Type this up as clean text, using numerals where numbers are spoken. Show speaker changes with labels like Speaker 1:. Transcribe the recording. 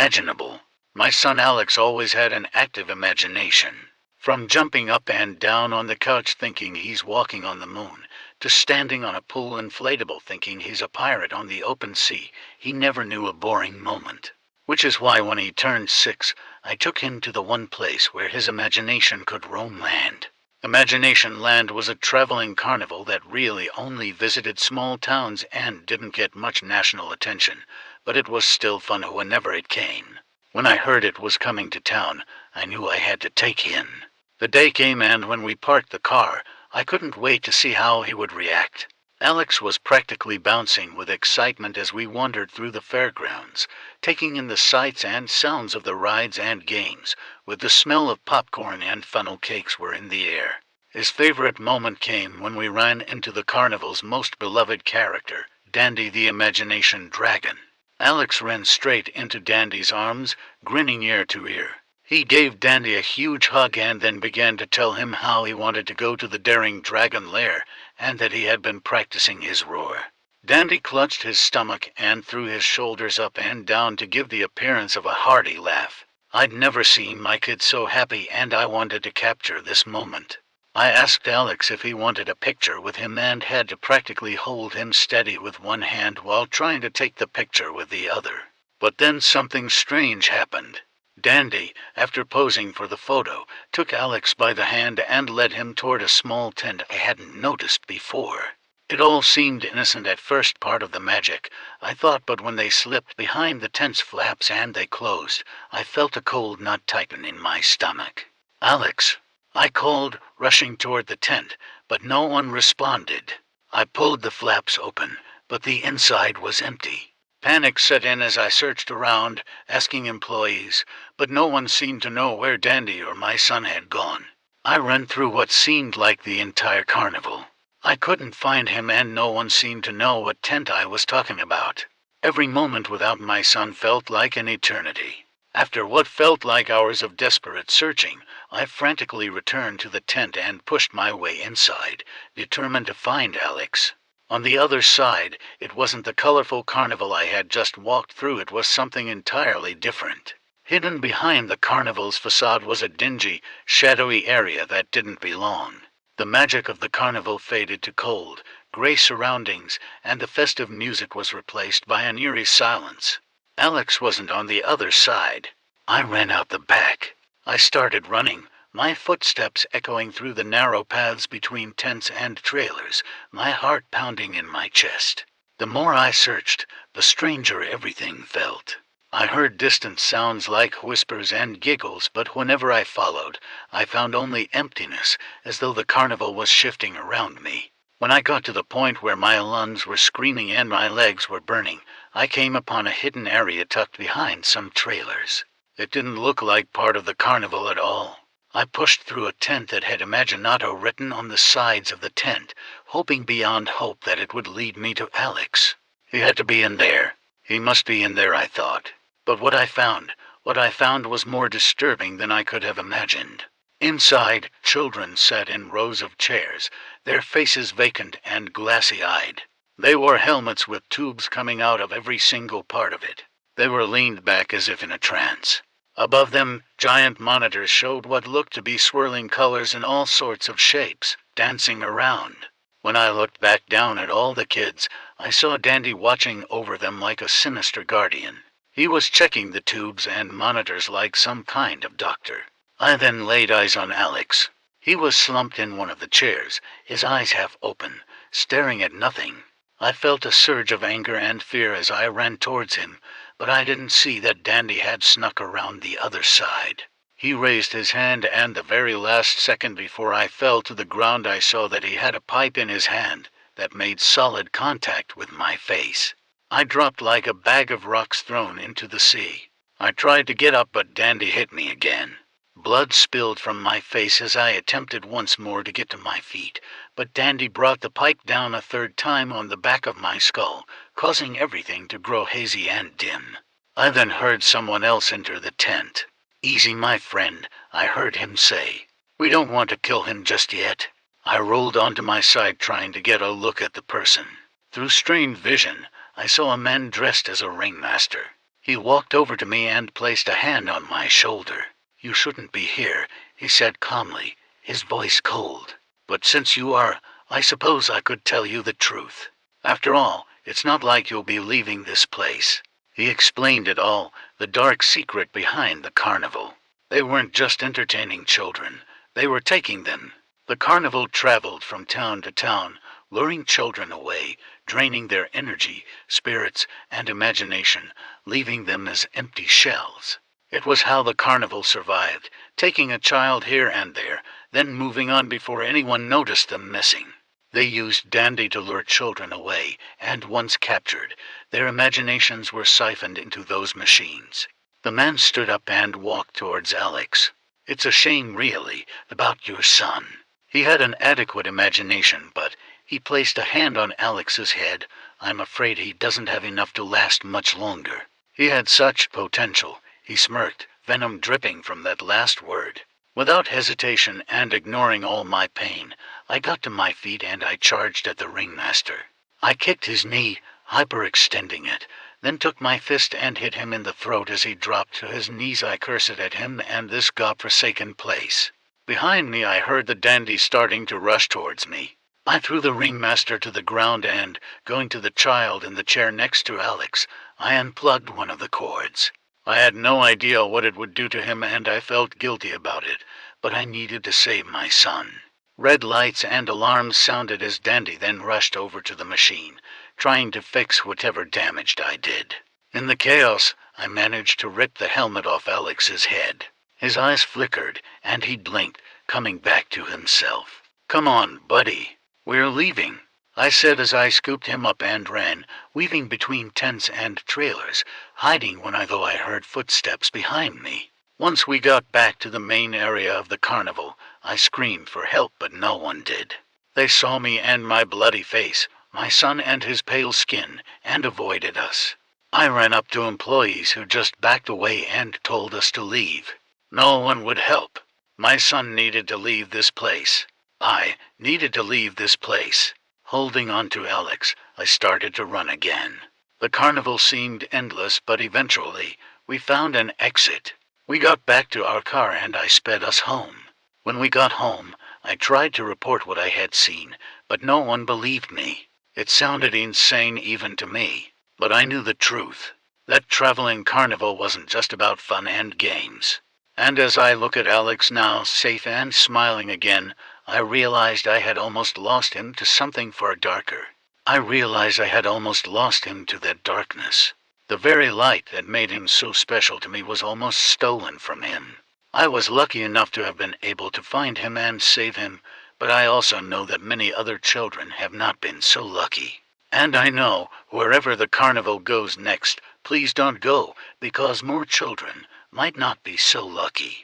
Speaker 1: unimaginable. My son Alex always had an active imagination. From jumping up and down on the couch thinking he's walking on the moon, to standing on a pool inflatable thinking he's a pirate on the open sea, he never knew a boring moment. Which is why when he turned 6, I took him to the one place where his imagination could roam land. Imagination Land was a traveling carnival that really only visited small towns and didn't get much national attention, but it was still fun whenever it came. When I heard it was coming to town, I knew I had to take him. The day came and when we parked the car, I couldn't wait to see how he would react. Alex was practically bouncing with excitement as we wandered through the fairgrounds, taking in the sights and sounds of the rides and games, with the smell of popcorn and funnel cakes were in the air. His favorite moment came when we ran into the carnival's most beloved character, Dandy the Imagination Dragon. Alex ran straight into Dandy's arms, grinning ear to ear. He gave Dandy a huge hug and then began to tell him how he wanted to go to the daring dragon lair and that he had been practicing his roar. Dandy clutched his stomach and threw his shoulders up and down to give the appearance of a hearty laugh. I'd never seen my kid so happy and I wanted to capture this moment. I asked Alex if he wanted a picture with him and had to practically hold him steady with one hand while trying to take the picture with the other. But then something strange happened. Dandy, after posing for the photo, took Alex by the hand and led him toward a small tent I hadn't noticed before. It all seemed innocent at first, part of the magic, I thought, but when they slipped behind the tent's flaps and they closed, I felt a cold knot tighten in my stomach. "Alex," I called, rushing toward the tent, but no one responded. I pulled the flaps open, but the inside was empty. Panic set in as I searched around, asking employees, but no one seemed to know where Dandy or my son had gone. I ran through what seemed like the entire carnival. I couldn't find him and no one seemed to know what tent I was talking about. Every moment without my son felt like an eternity. After what felt like hours of desperate searching, I frantically returned to the tent and pushed my way inside, determined to find Alex. On the other side, it wasn't the colorful carnival I had just walked through, it was something entirely different. Hidden behind the carnival's facade was a dingy, shadowy area that didn't belong. The magic of the carnival faded to cold, gray surroundings, and the festive music was replaced by an eerie silence. Alex wasn't on the other side. I ran out the back. I started running, my footsteps echoing through the narrow paths between tents and trailers, my heart pounding in my chest. The more I searched, the stranger everything felt. I heard distant sounds like whispers and giggles, but whenever I followed, I found only emptiness, as though the carnival was shifting around me. When I got to the point where my lungs were screaming and my legs were burning, I came upon a hidden area tucked behind some trailers. It didn't look like part of the carnival at all. I pushed through a tent that had Imaginato written on the sides of the tent, hoping beyond hope that it would lead me to Alex. He had to be in there. He must be in there, I thought. But what I found was more disturbing than I could have imagined. Inside, children sat in rows of chairs, their faces vacant and glassy-eyed. They wore helmets with tubes coming out of every single part of it. They were leaned back as if in a trance. Above them, giant monitors showed what looked to be swirling colors in all sorts of shapes, dancing around. When I looked back down at all the kids, I saw Dandy watching over them like a sinister guardian. He was checking the tubes and monitors like some kind of doctor. I then laid eyes on Alex. He was slumped in one of the chairs, his eyes half open, staring at nothing. I felt a surge of anger and fear as I ran towards him, but I didn't see that Dandy had snuck around the other side. He raised his hand, and the very last second before I fell to the ground I saw that he had a pipe in his hand that made solid contact with my face. I dropped like a bag of rocks thrown into the sea. I tried to get up, but Dandy hit me again. Blood spilled from my face as I attempted once more to get to my feet, but Dandy brought the pipe down a third time on the back of my skull, causing everything to grow hazy and dim. I then heard someone else enter the tent. "Easy, my friend," I heard him say. "We don't want to kill him just yet." I rolled onto my side trying to get a look at the person. Through strained vision, I saw a man dressed as a ringmaster. He walked over to me and placed a hand on my shoulder. "You shouldn't be here," he said calmly, his voice cold. "But since you are, I suppose I could tell you the truth. After all, it's not like you'll be leaving this place." He explained it all, the dark secret behind the carnival. They weren't just entertaining children, they were taking them. The carnival traveled from town to town, luring children away, draining their energy, spirits, and imagination, leaving them as empty shells. It was how the carnival survived, taking a child here and there, then moving on before anyone noticed them missing. They used Dandy to lure children away, and once captured, their imaginations were siphoned into those machines. The man stood up and walked towards Alex. "It's a shame, really, about your son. He had an adequate imagination, but he placed a hand on Alex's head. I'm afraid he doesn't have enough to last much longer. He had such potential." He smirked, venom dripping from that last word. Without hesitation and ignoring all my pain, I got to my feet and I charged at the ringmaster. I kicked his knee, hyperextending it, then took my fist and hit him in the throat as he dropped to his knees. I cursed at him and this godforsaken place. Behind me I heard the Dandy starting to rush towards me. I threw the ringmaster to the ground and, going to the child in the chair next to Alex, I unplugged one of the cords. I had no idea what it would do to him and I felt guilty about it, but I needed to save my son. Red lights and alarms sounded as Dandy then rushed over to the machine, trying to fix whatever damage I did. In the chaos, I managed to rip the helmet off Alex's head. His eyes flickered, and he blinked, coming back to himself. "Come on, buddy. We're leaving," I said as I scooped him up and ran, weaving between tents and trailers, hiding when I heard footsteps behind me. Once we got back to the main area of the carnival, I screamed for help, but no one did. They saw me and my bloody face, my son and his pale skin, and avoided us. I ran up to employees who just backed away and told us to leave. No one would help. My son needed to leave this place. I needed to leave this place. Holding on to Alex, I started to run again. The carnival seemed endless, but eventually, we found an exit. We got back to our car and I sped us home. When we got home, I tried to report what I had seen, but no one believed me. It sounded insane even to me, but I knew the truth. That traveling carnival wasn't just about fun and games. And as I look at Alex now, safe and smiling again, I realized I had almost lost him to something far darker. I realized I had almost lost him to that darkness. The very light that made him so special to me was almost stolen from him. I was lucky enough to have been able to find him and save him, but I also know that many other children have not been so lucky. And I know, wherever the carnival goes next, please don't go, because more children might not be so lucky.